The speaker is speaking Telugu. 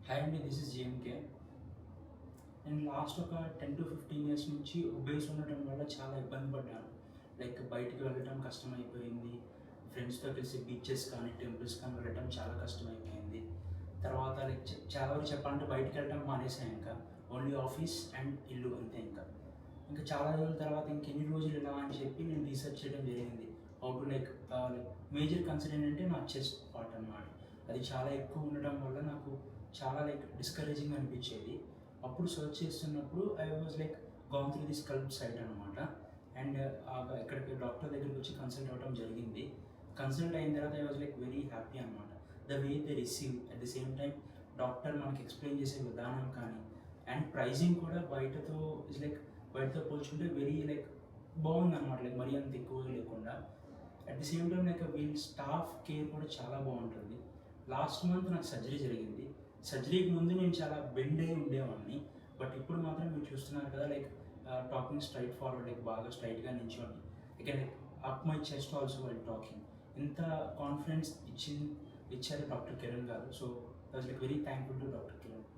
హాయ్ అండి, దిస్ ఇస్ జేఎంకే. నేను లాస్ట్ ఒక 10 to 15 years నుంచి ఒబేస్ ఉండటం వల్ల చాలా ఇబ్బంది పడ్డాను. లైక్ బయటికి వెళ్ళటం కష్టమైపోయింది. ఫ్రెండ్స్తో కలిసి బీచెస్ కానీ టెంపుల్స్ కానీ వెళ్ళటం చాలా కష్టమైపోయింది. తర్వాత లైక్ చాలా వరకు చెప్పాలంటే బయటికి వెళ్ళటం మానేసాను. ఇంకా ఓన్లీ ఆఫీస్ అండ్ ఇల్లు అంతే. ఇంకా చాలా రోజుల తర్వాత ఇంకెన్ని రోజులు ఇలా అని చెప్పి నేను రీసెర్చ్ చేయడం జరిగింది. How to like major concern ఏంటంటే నా చెస్ట్ పార్ట్ అన్నమాట. అది చాలా ఎక్కువ ఉండడం వల్ల నాకు చాలా లైక్ డిస్కరేజింగ్ అనిపించేది. అప్పుడు సర్చ్ చేస్తున్నప్పుడు I was like gone through the scalp site అనమాట. అండ్ ఇక్కడికి డాక్టర్ దగ్గరికి వచ్చి కన్సల్ట్ అవ్వడం జరిగింది. కన్సల్ట్ అయిన తర్వాత I was like very happy అనమాట. The way they receive at the same time doctor మనకి ఎక్స్ప్లెయిన్ చేసే విధానం కానీ అండ్ ప్రైజింగ్ కూడా బయటతో పోల్చుకుంటే వెరీ లైక్ బాగుందన్నమాట. లైక్ మరీ అంత ఎక్కువ లేకుండా at the same time like వీళ్ళ స్టాఫ్ కేర్ కూడా చాలా బాగుంటుంది. లాస్ట్ మంత్ నాకు సర్జరీ జరిగింది. సర్జరీకి ముందు నేను చాలా బెండ్ అయి ఉండేవాడిని. బట్ ఇప్పుడు మాత్రం మీరు చూస్తున్నారు కదా, like talking straight forward, like బాగా స్ట్రైట్గా నించోండి. Like up my chest also while talking. ఇంత కాన్ఫిడెన్స్ ఇచ్చారు డాక్టర్ కిరణ్ గారు. So I was like very thankful to doctor Kiran.